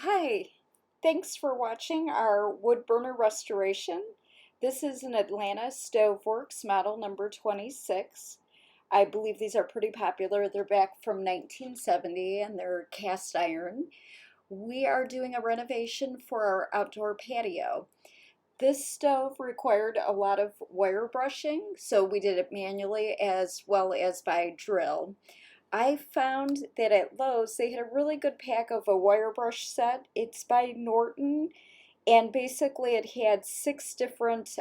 Hi, thanks for watching our wood burner restoration. This is an Atlanta Stoveworks model number 26. I believe these are pretty popular. They're back from 1970 and they're cast iron. We are doing a renovation for our outdoor patio. This stove required a lot of wire brushing, so we did it manually as well as by drill. I found that at Lowe's they had a really good pack of a wire brush set. It's by Norton, and basically it had six different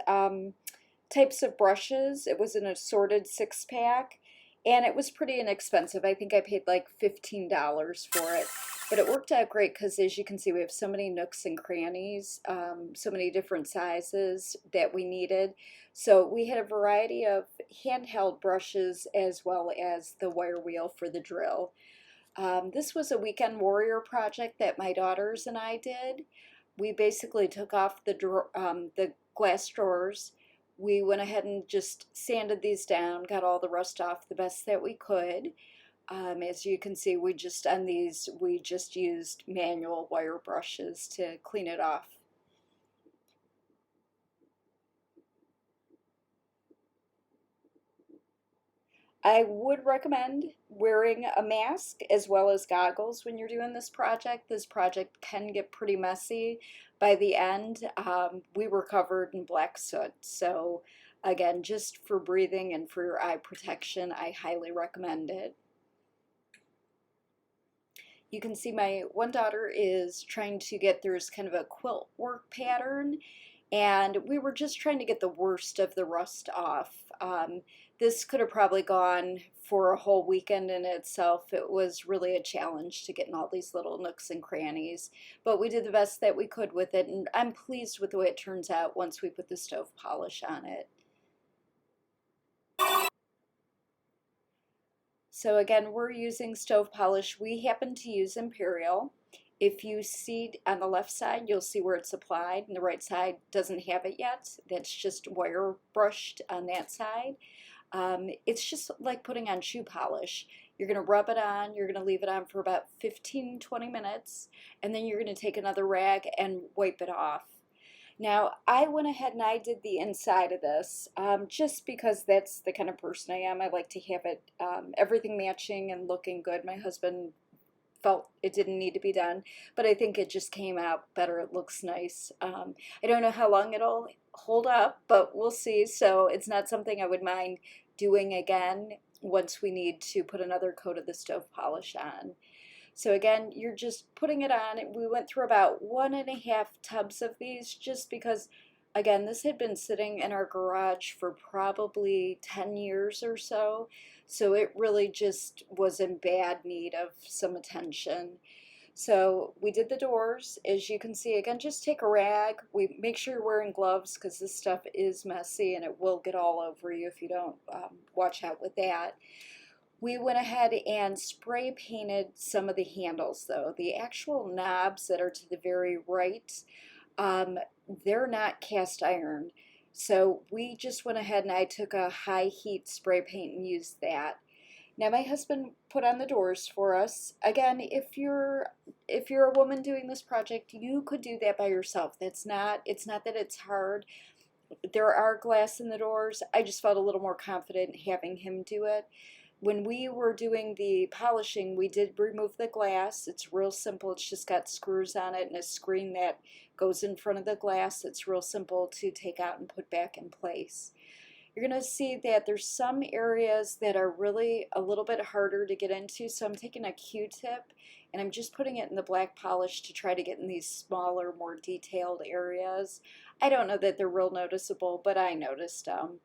types of brushes. It was an assorted six pack, and it was pretty inexpensive. I think I paid like $15 for it. But it worked out great because, as you can see, we have so many nooks and crannies, so many different sizes that we needed. So we had a variety of handheld brushes as well as the wire wheel for the drill. This was a weekend warrior project that my daughters and I did. We basically took off the glass drawers. We went ahead and just sanded these down, got all the rust off the best that we could. As you can see, on these, we just used manual wire brushes to clean it off. I would recommend wearing a mask as well as goggles when you're doing this project. This project can get pretty messy. By the end, we were covered in black soot. So again, just for breathing and for your eye protection, I highly recommend it. You can see my one daughter is trying to get through kind of a quilt work pattern, and we were just trying to get the worst of the rust off. This could have probably gone for a whole weekend in itself. It was really a challenge to get in all these little nooks and crannies, but we did the best that we could with it, and I'm pleased with the way it turns out once we put the stove polish on it. So again, we're using stove polish. We happen to use Imperial. If you see on the left side, you'll see where it's applied, and the right side doesn't have it yet. That's just wire brushed on that side. It's just like putting on shoe polish. You're going to rub it on, you're going to leave it on for about 15-20 minutes, and then you're going to take another rag and wipe it off. Now, I went ahead and I did the inside of this just because that's the kind of person I am. I like to have it everything matching and looking good. My husband felt it didn't need to be done, but I think it just came out better. It looks nice. I don't know how long it'll hold up, but we'll see. So it's not something I would mind doing again once we need to put another coat of the stove polish on. So again, you're just putting it on. We went through about 1.5 tubs of these just because, again, this had been sitting in our garage for probably 10 years or so. So it really just was in bad need of some attention. So we did the doors. As you can see, again, just take a rag. We make sure you're wearing gloves because this stuff is messy and it will get all over you if you don't watch out with that. We went ahead and spray painted some of the handles though. The actual knobs that are to the very right, um, they're not cast iron. So we just went ahead and I took a high heat spray paint and used that. Now my husband put on the doors for us. Again, if you're a woman doing this project, you could do that by yourself. It's not that it's hard. There are glass in the doors. I just felt a little more confident having him do it. When we were doing the polishing, we did remove the glass. It's real simple. It's just got screws on it and a screen that goes in front of the glass. It's real simple to take out and put back in place. You're going to see that there's some areas that are really a little bit harder to get into. So I'm taking a Q-tip and I'm just putting it in the black polish to try to get in these smaller, more detailed areas. I don't know that they're real noticeable, but I noticed them.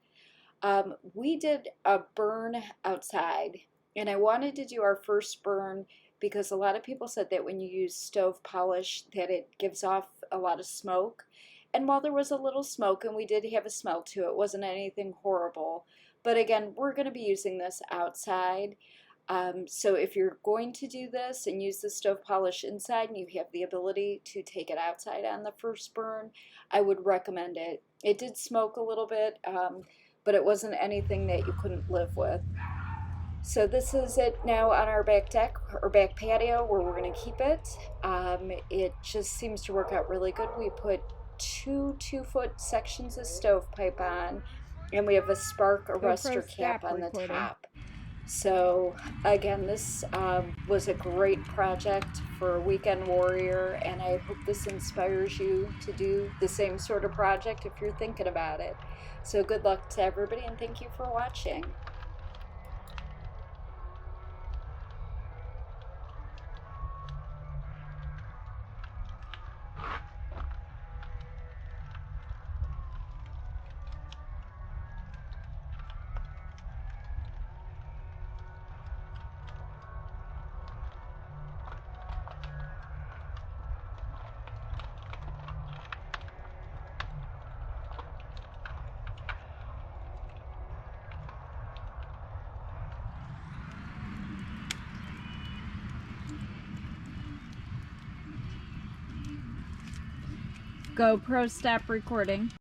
We did a burn outside, and I wanted to do our first burn because a lot of people said that when you use stove polish that it gives off a lot of smoke. And while there was a little smoke and we did have a smell to it, it wasn't anything horrible. But again, we're going to be using this outside. So if you're going to do this and use the stove polish inside and you have the ability to take it outside on the first burn, I would recommend it. It did smoke a little bit, but it wasn't anything that you couldn't live with. So this is it now on our back deck or back patio where we're going to keep it. It just seems to work out really good. We put two 2-foot sections of stovepipe on, and we have a Spark Arrestor cap on the top. So again, this was a great project for a weekend warrior, and I hope this inspires you to do the same sort of project if you're thinking about it. So good luck to everybody, and thank you for watching. GoPro, stop recording.